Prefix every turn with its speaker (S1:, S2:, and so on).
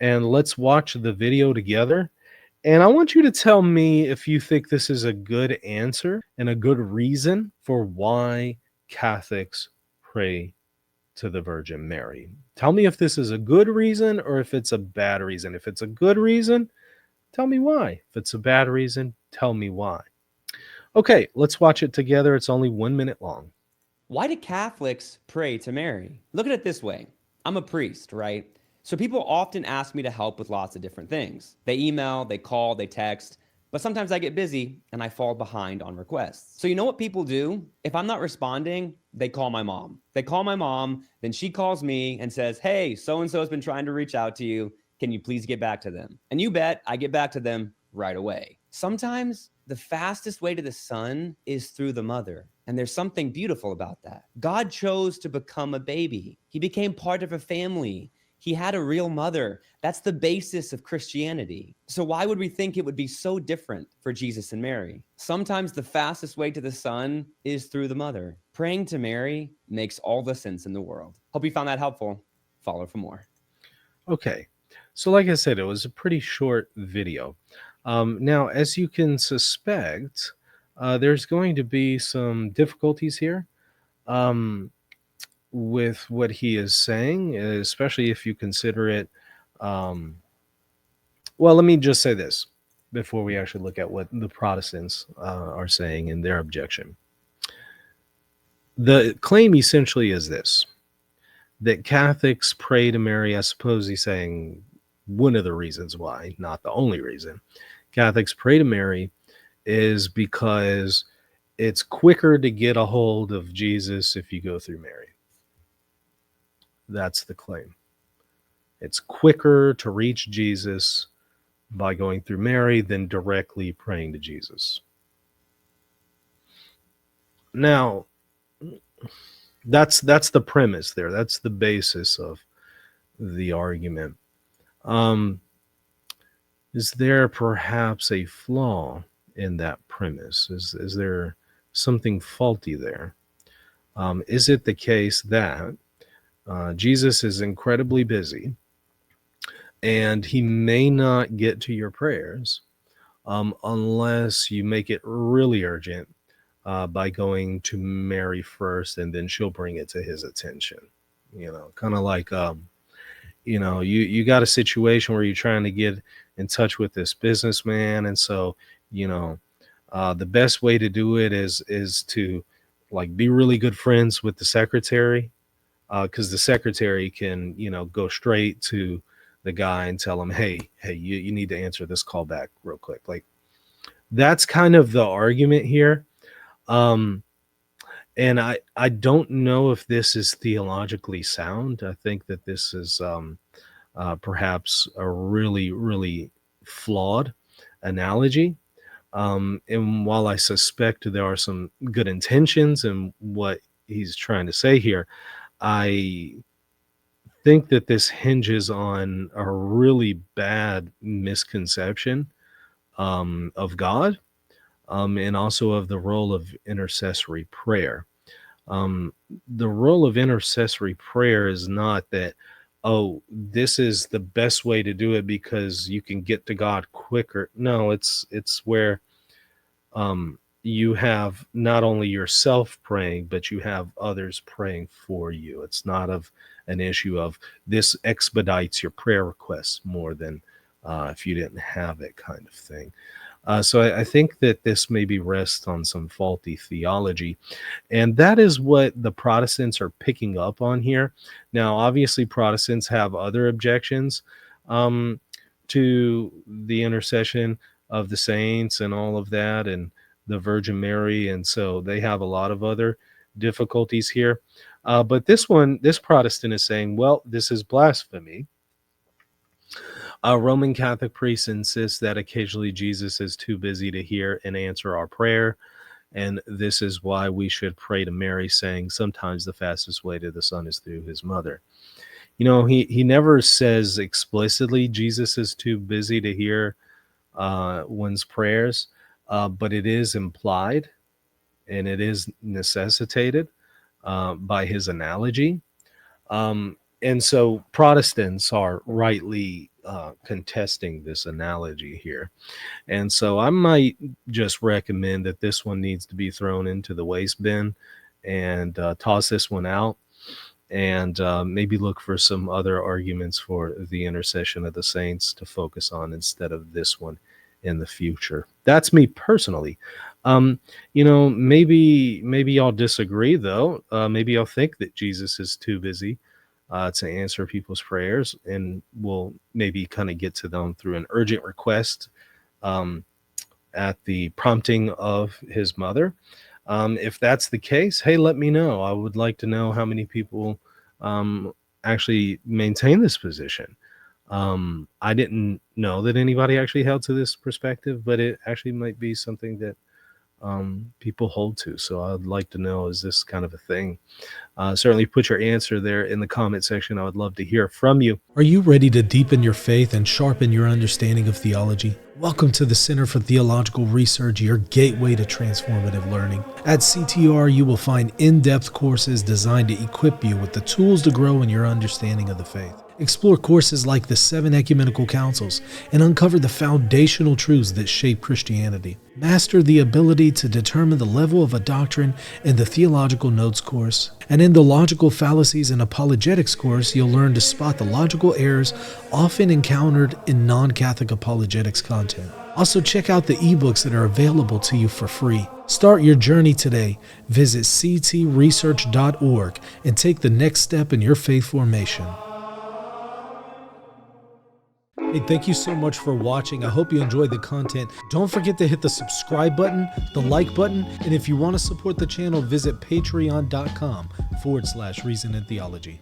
S1: and let's watch the video together. And I want you to tell me if you think this is a good answer and a good reason for why Catholics pray to the Virgin Mary. Tell me if this is a good reason or if it's a bad reason. If it's a good reason, tell me why. If it's a bad reason, tell me why. Okay, let's watch it together. It's only 1 minute long.
S2: Why do Catholics pray to Mary? Look at it this way. I'm a priest, right? So people often ask me to help with lots of different things. They email, they call, they text, but sometimes I get busy and I fall behind on requests. So you know what people do? If I'm not responding, they call my mom. They call my mom, then she calls me and says, "Hey, so and so has been trying to reach out to you. Can you please get back to them?" And you bet I get back to them right away. Sometimes the fastest way to the Son is through the mother. And there's something beautiful about that. God chose to become a baby. He became part of a family. He had a real mother. That's the basis of Christianity. So why would we think it would be so different for Jesus and Mary? Sometimes the fastest way to the Son is through the mother. Praying to Mary makes all the sense in the world. Hope you found that helpful. Follow for more.
S1: Okay, so like I said, it was a pretty short video. Now, as you can suspect, there's going to be some difficulties here um, with what he is saying, especially if you consider it. Um, well, let me just say this before we actually look at what the Protestants are saying in their objection. The claim essentially is this: that Catholics pray to Mary. I suppose he's saying one of the reasons why, not the only reason, Catholics pray to Mary is because it's quicker to get a hold of Jesus if you go through Mary. That's the claim. It's quicker to reach Jesus by going through Mary than directly praying to Jesus. Now, that's the premise there. That's the basis of the argument. Is there perhaps a flaw in that premise? Is there something faulty there? Is it the case that Jesus is incredibly busy and he may not get to your prayers unless you make it really urgent by going to Mary first, and then she'll bring it to his attention? Kind of like you got a situation where you're trying to get in touch with this businessman, and so the best way to do it is to like be really good friends with the secretary, because the secretary can go straight to the guy and tell him, hey, you need to answer this call back real quick. Like, that's kind of the argument here. um and I don't know if this is theologically sound. I think that this is perhaps a really, really flawed analogy. And while I suspect there are some good intentions in what he's trying to say here, I think that this hinges on a really bad misconception of God, and also of the role of intercessory prayer. Um, the role of intercessory prayer is not that, oh, this is the best way to do it because you can get to God quicker. No, it's where you have not only yourself praying, but you have others praying for you. It's not of an issue of this expedites your prayer requests more than if you didn't have it, kind of thing. So I think that this maybe rests on some faulty theology. And that is what the Protestants are picking up on here. Now, obviously, Protestants have other objections um, to the intercession of the saints and all of that, and the Virgin Mary. And so they have a lot of other difficulties here. But this Protestant is saying, well, this is blasphemy. Roman Catholic priests insist that occasionally Jesus is too busy to hear and answer our prayer. And this is why we should pray to Mary, saying sometimes the fastest way to the Son is through his mother. He never says explicitly Jesus is too busy to hear one's prayers, but it is implied and it is necessitated by his analogy. And so Protestants are rightly contesting this analogy here. And so I might just recommend that this one needs to be thrown into the waste bin and toss this one out, and maybe look for some other arguments for the intercession of the saints to focus on instead of this one in the future. That's me personally. Maybe y'all disagree though. Maybe y'all think that Jesus is too busy to answer people's prayers, and we'll maybe kind of get to them through an urgent request um, at the prompting of his mother. If that's the case, hey, let me know. I would like to know how many people actually maintain this position. I didn't know that anybody actually held to this perspective, but it actually might be something that people hold to. So I'd like to know, is this kind of a thing? Certainly put your answer there in the comment section. I would love to hear from you.
S3: Are you ready to deepen your faith and sharpen your understanding of theology? Welcome to the Center for Theological Research, your gateway to transformative learning. At CTR, you will find in-depth courses designed to equip you with the tools to grow in your understanding of the faith. Explore courses like the 7 Ecumenical Councils and uncover the foundational truths that shape Christianity. Master the ability to determine the level of a doctrine in the Theological Notes course. And in the Logical Fallacies and Apologetics course, you'll learn to spot the logical errors often encountered in non-Catholic apologetics content. Also, check out the ebooks that are available to you for free. Start your journey today. Visit ctresearch.org and take the next step in your faith formation. Hey, thank you so much for watching. I hope you enjoyed the content. Don't forget to hit the subscribe button, the like button, and if you want to support the channel, visit patreon.com/Reason and Theology.